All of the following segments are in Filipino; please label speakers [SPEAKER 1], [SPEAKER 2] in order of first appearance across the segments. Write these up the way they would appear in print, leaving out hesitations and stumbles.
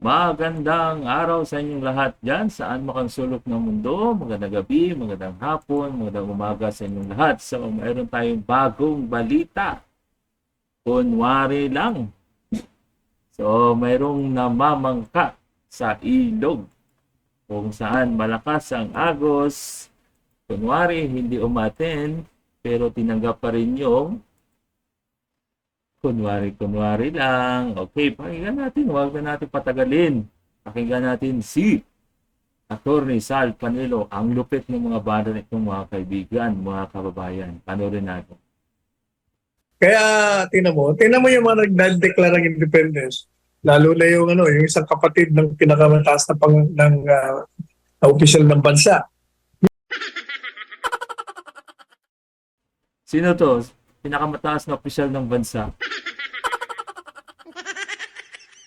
[SPEAKER 1] Magandang araw sa inyong lahat dyan, saan makang sulok ng mundo. Magandang gabi, magandang hapon, magandang umaga sa inyong lahat. So, mayroon tayong bagong balita. Kunwari lang. So, mayroong namamangka sa ilog kung saan malakas ang agos. Kunwari, hindi umaten, pero tinanggap pa rin yung kunwari lang. Okay, pakinggan natin. Huwag na natin patagalin. Pakinggan natin si Attorney Sal Panelo. Ang lupit ng mga banda nitong mga kaibigan, mga kababayan. Panorin natin.
[SPEAKER 2] Kaya tingnan mo yung mga nagdadeklara ng independence. Lalo na yung yung isang kapatid ng pinakamataas na opisyal ng bansa.
[SPEAKER 1] Sino to? Pinakamataas na opisyal ng bansa.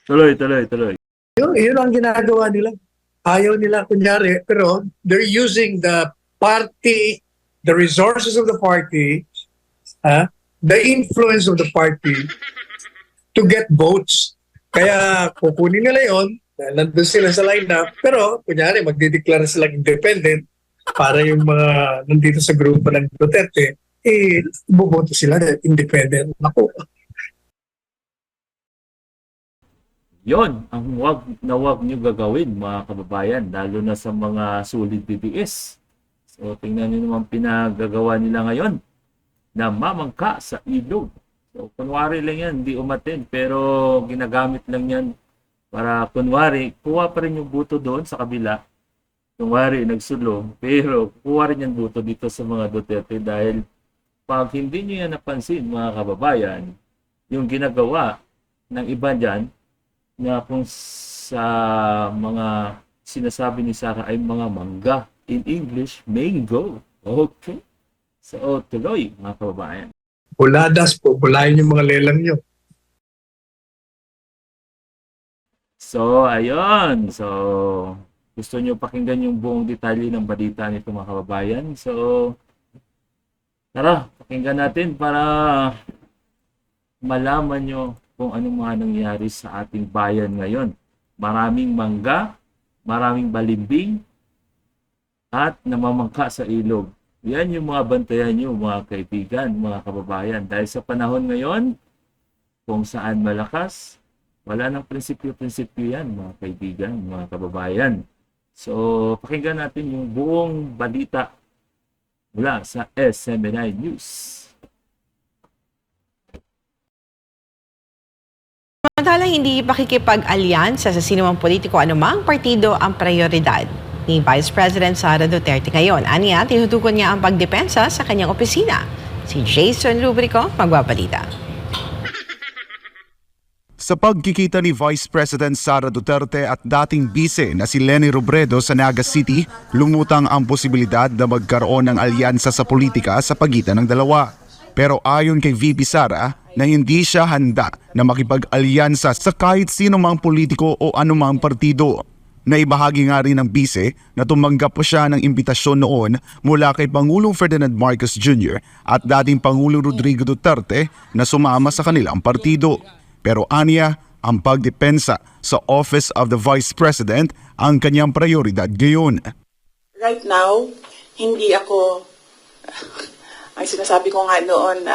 [SPEAKER 1] Tuloy.
[SPEAKER 2] Yun ang ginagawa nila. Ayaw nila kunyari, pero they're using the party, the resources of the party, the influence of the party to get votes. Kaya kukunin nila yon, nandun sila sa lineup, pero kunyari magdideklara silang independent para yung mga nandito sa grupo ng Duterte, boboto sila na independent. Ako,
[SPEAKER 1] Yon ang wag nyo gagawin mga kababayan, lalo na sa mga sulit BBS. So tingnan nyo naman pinagagawa nila ngayon na mamangka sa ilog. So kunwari lang yan, hindi umatin, pero ginagamit lang yan para kunwari, kuha pa rin yung buto doon sa kabila. Kunwari nagsulong, pero kuha rin yung buto dito sa mga Duterte dahil pag hindi nyo yan napansin mga kababayan, yung ginagawa ng iba dyan, na kung sa mga sinasabi ni Sarah ay mga mangga. In English, mango. Okay. So, tuloy mga kababayan.
[SPEAKER 2] buladas po, bulayin yung mga lelang nyo.
[SPEAKER 1] So, ayun. So, gusto nyo pakinggan yung buong detalye ng balita nito mga kababayan. So, tara, pakinggan natin para malaman nyo kung anong mga nangyayari sa ating bayan ngayon. Maraming mangga, maraming balimbing, at namamangka sa ilog. Yan yung mga bantayan nyo, mga kaibigan, mga kababayan. Dahil sa panahon ngayon, kung saan malakas, wala nang prinsipyo-prinsipyo yan, mga kaibigan, mga kababayan. So, pakinggan natin yung buong balita mula sa SMNI News.
[SPEAKER 3] Samantalang hindi pakikipag-alyansa sa sinumang politiko anumang partido ang prioridad ni Vice President Sara Duterte ngayon. Aniya, tinutukoy niya ang pagdepensa sa kanyang opisina. Si Jason Rubrico, magbabalita.
[SPEAKER 4] Sa pagkikita ni Vice President Sara Duterte at dating bise na si Leni Robredo sa Naga City, lumutang ang posibilidad na magkaroon ng alyansa sa politika sa pagitan ng dalawa. Pero ayon kay VP Sara, na hindi siya handa na makipag-alyansa sa kahit sino mang politiko o anumang partido. Naibahagi nga rin ng bise na tumanggap po siya ng imbitasyon noon mula kay Pangulong Ferdinand Marcos Jr. at dating Pangulong Rodrigo Duterte na sumama sa kanilang partido. Pero aniya, ang pagdepensa sa Office of the Vice President ang kanyang prioridad ngayon.
[SPEAKER 5] Right now, hindi ako, ang sinasabi ko nga noon,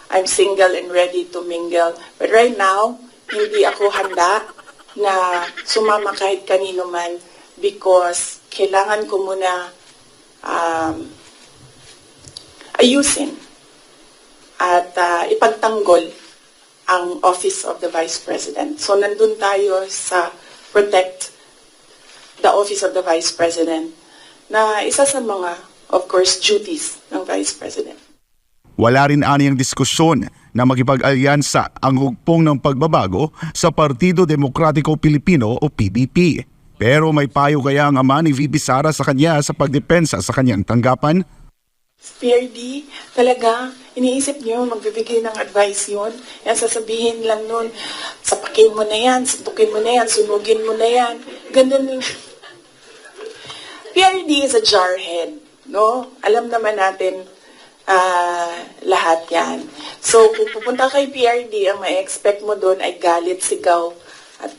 [SPEAKER 5] I'm single and ready to mingle. But right now, hindi ako handa na sumama kahit kanino man because kailangan ko muna ayusin at ipagtanggol ang Office of the Vice President. So nandun tayo sa protect the Office of the Vice President na isa sa mga, of course, duties ng Vice President.
[SPEAKER 4] Wala rin aniyang diskusyon na makipag-alyansa ang hugpong ng pagbabago sa Partido Demokratiko Pilipino o PDP. Pero may payo kaya ang ama ni VP Sara sa kanya sa pagdepensa sa kanyang tanggapan?
[SPEAKER 5] PRD, talaga, iniisip niyo, magbibigay ng advice yun. Yan, sasabihin lang nun, sapakin mo na yan, suntukin mo na yan, sunugin mo na yan. Ganun. PRD is a jarhead, no? Alam naman natin, lahat yan. So, kung pupunta kay PRD, ang ma-expect mo doon ay galit, sigaw, at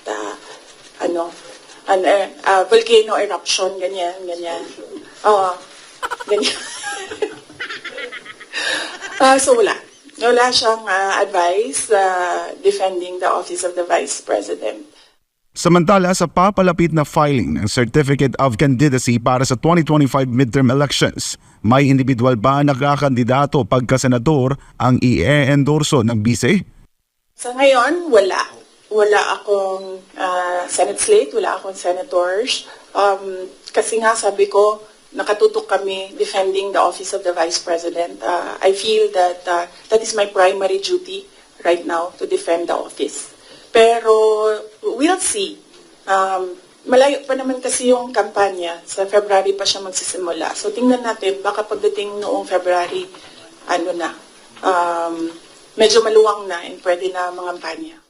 [SPEAKER 5] volcano eruption, ganyan. Oo, ganyan. So wala siyang advice defending the office of the Vice President.
[SPEAKER 4] Samantala sa papalapit na filing ng Certificate of Candidacy para sa 2025 midterm elections, may individual ba na kakandidato pagka-senador ang i-endorso ng bise?
[SPEAKER 5] Sa ngayon, wala. Wala akong Senate slate, wala akong senators. Kasi nga sabi ko, nakatutok kami defending the office of the Vice President. I feel that that is my primary duty right now, to defend the office. Pero we'll see. Malayo pa naman kasi yung kampanya. Sa February pa siya magsisimula. So tingnan natin, baka pagdating noong February, medyo maluwang na and pwede na mangampanya.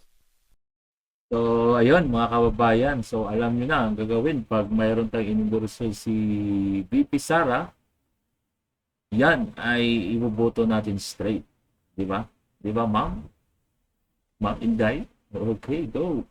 [SPEAKER 1] So, ayun mga kababayan. So, alam niyo na ang gagawin pag mayroon tayong endorso si VP Sara, yan ay iboboto natin straight. Di ba? Di ba, ma'am? Ma'am Inday? Okay, go.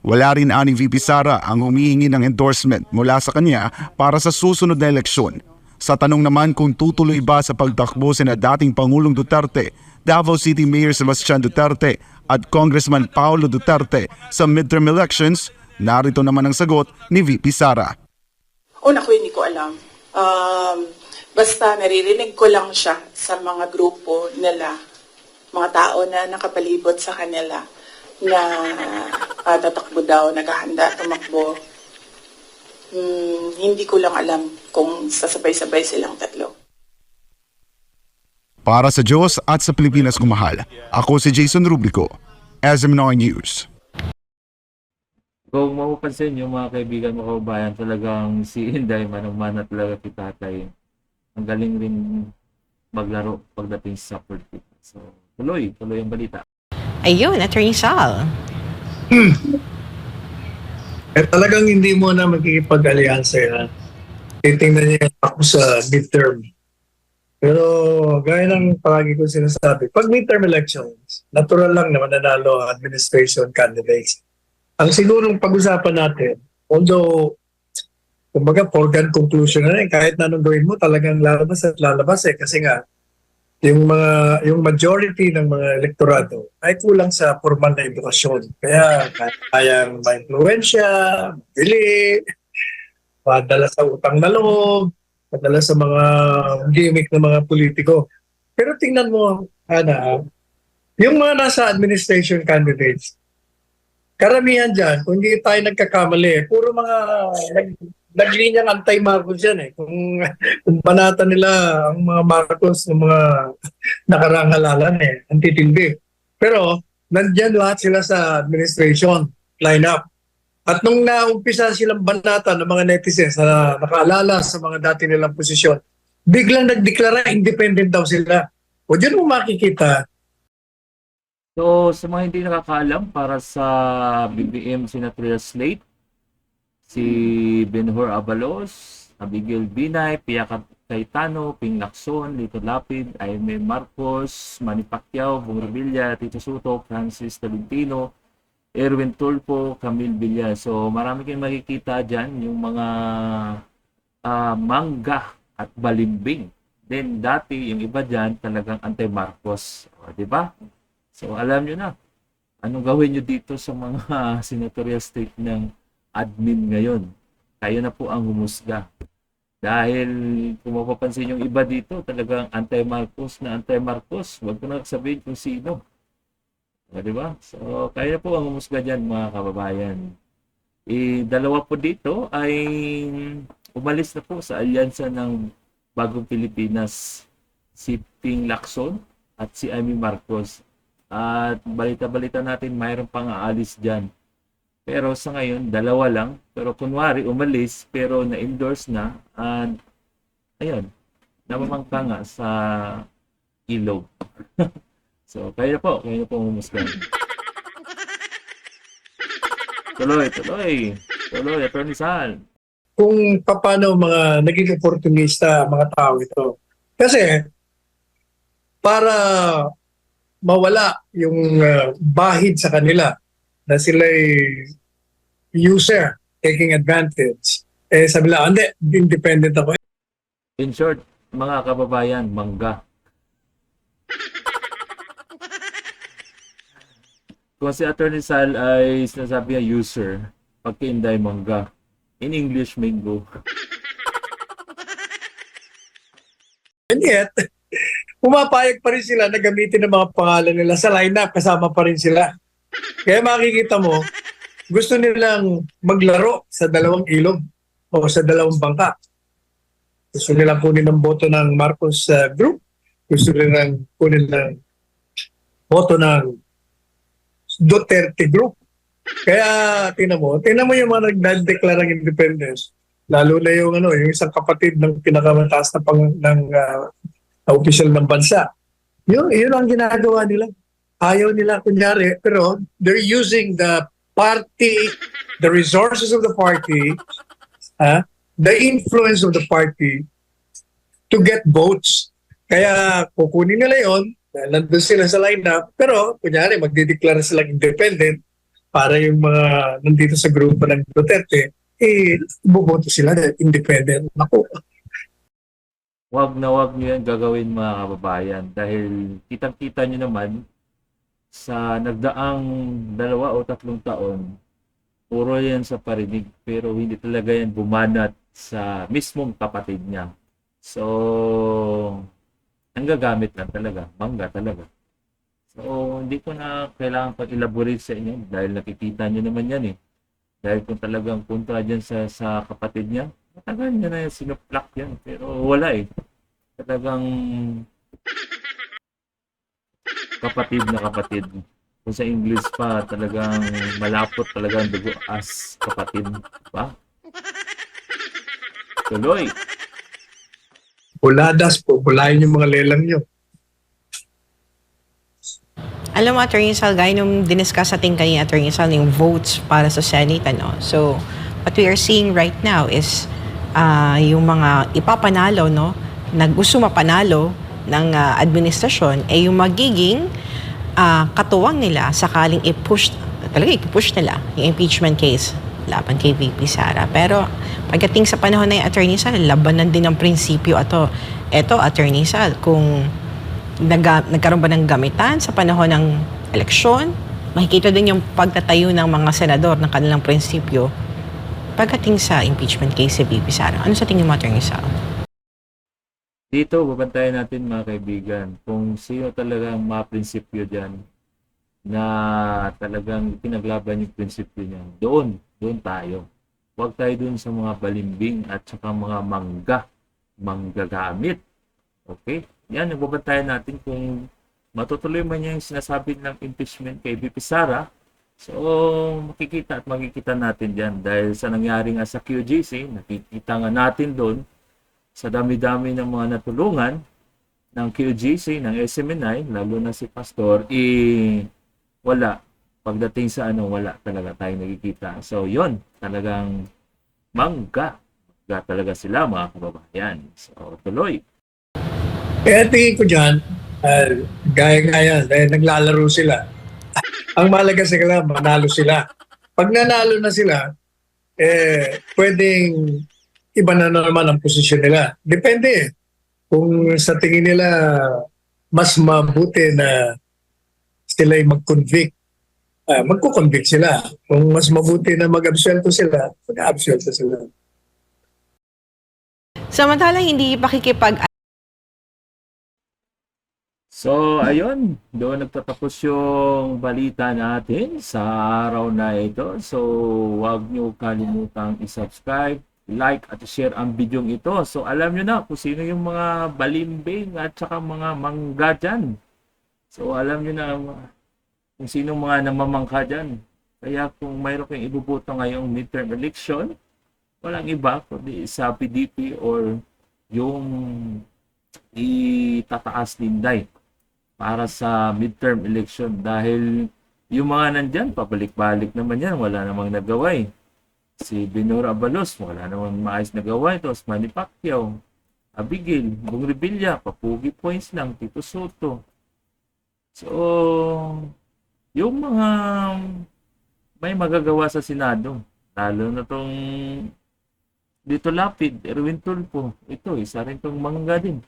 [SPEAKER 4] Wala rin ani VP Sara ang humihingi ng endorsement mula sa kanya para sa susunod na eleksyon. Sa tanong naman kung tutuloy ba sa pagtakbo sina dating Pangulong Duterte, Davao City Mayor Sebastian Duterte at Congressman Paulo Duterte sa midterm elections, narito naman ang sagot ni VP Sara.
[SPEAKER 5] Naku, hindi ko alam. Basta naririnig ko lang siya sa mga grupo nila, mga tao na nakapalibot sa kanila na tatakbo daw, naghahanda, tumakbo. Hindi ko lang alam kung sasabay-sabay silang tatlo.
[SPEAKER 4] Para sa Diyos at sa Pilipinas kumahal, ako si Jason Rubrico, SM9 News.
[SPEAKER 1] Kung mapapansin yung mga kaibigan mo kababayan, talagang si Inday manang-mana talaga si tatay. Ang galing rin maglaro pagdating sa politika. So, tuloy ang balita.
[SPEAKER 3] Ayun, Attorney Sal.
[SPEAKER 2] Talagang hindi mo na magkikipag-alyansa yan. Titingnan niya ako sa midterm. Pero gaya ng palagi ko sinasabi, pag midterm elections, natural lang na mananalo ang administration candidates. Ang sigurong pag-usapan natin, although, kumbaga, foregone conclusion na rin, kahit na anong gawin mo, talagang lalabas at lalabas kasi nga, yung majority ng mga elektorado ay kulang sa formal na edukasyon. Kaya kayang ma-influensya, mabili, padala sa utang na loob, padala sa mga gimmick ng mga politiko. Pero tingnan mo, yung mga nasa administration candidates, karamihan dyan, kung hindi tayo nagkakamali, puro mga naglinyang anti-Marcos yan . Kung banata nila ang mga Marcos ng mga nakarang halalan ang titindi. Pero nandyan lahat sila sa administration lineup. At nung naumpisa silang banata ng mga netizens na nakaalala sa mga dati nilang posisyon, biglang nagdeklara independent daw sila. O dyan mo makikita.
[SPEAKER 1] So, sa mga hindi nakakaalam, para sa BBM Senatorial Slate, si Benhur Abalos, Abigail Binay, Pia Cayetano, Ping Lacson, Lito Lapid, Aimee Marcos, Manny Pacquiao, Bong Revilla, Tito Soto, Francis Tolentino, Erwin Tulfo, Camille Villar. So marami kayong makikita dyan yung mga mangga at balimbing. Then dati yung iba dyan talagang anti-Marcos. Di ba? So alam nyo na, anong gawin nyo dito sa mga senatorial state ng admin ngayon. Kayo na po ang humusga. Dahil kung mapapansin yung iba dito, talagang anti-Marcos na anti-Marcos. Huwag ko na sabihin kung sino. Diba? So, kayo na po ang humusga dyan mga kababayan. Dalawa po dito ay umalis na po sa alyansa ng Bagong Pilipinas. Si Ping Lacson at si Aimee Marcos. At balita-balita natin, mayroon pang aalis dyan. Pero sa ngayon, dalawa lang. Pero kunwari, umalis, pero na-endorse na. And, ayun, namamangka nga sa ilog. So, kayo na po humusga. Tuloy, Attorney Sal.
[SPEAKER 2] Kung paano mga naging oportunista mga tao ito. Kasi, para mawala yung bahid sa kanila, na sila'y user taking advantage. Eh sabi lang, hindi, independent ako.
[SPEAKER 1] In short, mga kababayan, mangga. Kung si Attorney Sal ay sinasabi niya user, pagka-Inday mangga. In English, mango.
[SPEAKER 2] And yet, pumapayag pa rin sila na gamitin ang mga pangalan nila sa lineup, kasama pa rin sila. Kaya makikita mo, gusto nilang maglaro sa dalawang ilog o sa dalawang bangka. Gusto nilang kunin ang boto ng Marcos group. Gusto nilang kunin ng boto ng Duterte group. Kaya tingnan mo yung mga nagdadeklara ng independence. Lalo na yung yung isang kapatid ng pinakamataas na opisyal ng bansa. Yun ang ginagawa nila. Ayaw nila kunyari, pero they're using the party, the resources of the party, the influence of the party to get votes. Kaya kukunin nila yon, nandun sila sa lineup, pero kunyari magdideklara silang independent para yung mga nandito sa grupo ng Duterte, buboto sila na independent. Naku,
[SPEAKER 1] Wag na wag nyo yan gagawin mga kababayan dahil kitang-kita nyo naman sa nagdaang 2 o 3 taon, puro yan sa parinig pero hindi talaga yan bumanat sa mismong kapatid niya. So, ang gagamit lang talaga, mangga talaga. So, hindi ko na kailangan pag-elaborate sa inyo dahil nakikita nyo naman yan eh. Dahil kung talagang kontra dyan sa kapatid niya, matagal niya na yung sinuplak yan. Pero wala eh. Talagang kapatid na kapatid. Kung sa English pa, talagang malapot talagang dugo as kapatid. Diba? Tuloy.
[SPEAKER 2] buladas po, bulayin yung mga lelang nyo.
[SPEAKER 3] Alam mo, Attorney Sal, gaya nung diniscuss natin kanina, Attorney Sal, yung votes para sa Senate, So, what we are seeing right now is yung mga ipapanalo, na gusto mapanalo ng administrasyon, yung magiging katuwang nila sakaling i-push nila yung impeachment case laban kay VP Sara. Pero pagdating sa panahon na yung Attorney Sal, labanan din ng prinsipyo Eto, Attorney Sal, kung nagkaroon ba ng gamitan sa panahon ng eleksyon, makikita din yung pagtatayo ng mga senador ng kanilang prinsipyo pagdating sa impeachment case si VP Sara. Ano sa tingin mo, Attorney Sal?
[SPEAKER 1] Dito, babantayan natin mga kaibigan kung sino talagang mga prinsipyo dyan na talagang pinaglaban yung prinsipyo niya. Doon tayo. Huwag tayo doon sa mga balimbing at saka mga manggagamit. Okay? Yan, nagbabantayan natin kung matutuloy man yung sinasabi ng impeachment kay VP Sara. So, makikita at makikita natin dyan dahil sa nangyari nga sa QGC, nakikita nga natin doon sa dami-dami ng mga natulungan ng QGC, ng SMNI, lalo na si Pastor, wala. Pagdating sa wala talaga tayong nakikita. So, yon talagang mangga talaga sila mga kababayan. So, tuloy.
[SPEAKER 2] Kaya tingin ko dyan, gaya-gaya, dahil naglalaro sila. Ang mahalaga sa kanila, manalo sila. Pag nanalo na sila, pwedeng iba na naman ang posisyon nila. Depende. Kung sa tingin nila, mas mabuti na sila'y mag-convict, magko-convict sila. Kung mas mabuti na mag-absuelto sila, mag-absuelto sila.
[SPEAKER 3] Samantala, hindi pakikipag
[SPEAKER 1] So, ayun. Doon nagtatapos yung balita natin sa araw na ito. So, huwag nyo kalimutang i-subscribe, like at share ang video ito. So, alam nyo na kung sino yung mga balimbing at saka mga mangga dyan. So, alam nyo na kung sino mga namamangka dyan. Kaya kung mayroon kayong ibubuto ngayong midterm election, walang iba kundi sa PDP or yung itataas Linday para sa midterm election dahil yung mga nandyan, pabalik-balik naman yan, wala namang nagawa eh. Si Benora Abalos, wala namang maayos nagawa ito. Manny Pacquiao, Abigail, Bong Revilla, papugi points lang, Tito Soto. So, yung mga may magagawa sa Senado, Lalo na tong dito Lapid, Erwin Tulfo. Ito, isa rin tong mangga din.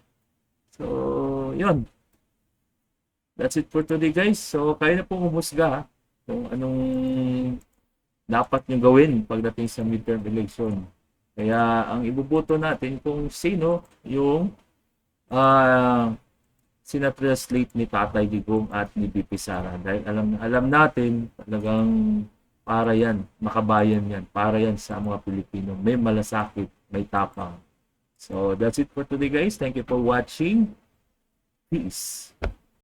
[SPEAKER 1] So, yun. That's it for today, guys. So, kayo na po humusga kung anong dapat nyo gawin pagdating sa midterm election. Kaya, ang ibuboto natin kung sino yung senatorial slate ni Tatay Digong at ni BP Sara. Dahil alam natin, talagang para yan, makabayan yan. Para yan sa mga Pilipino. May malasakit, may tapang. So, that's it for today, guys. Thank you for watching. Peace.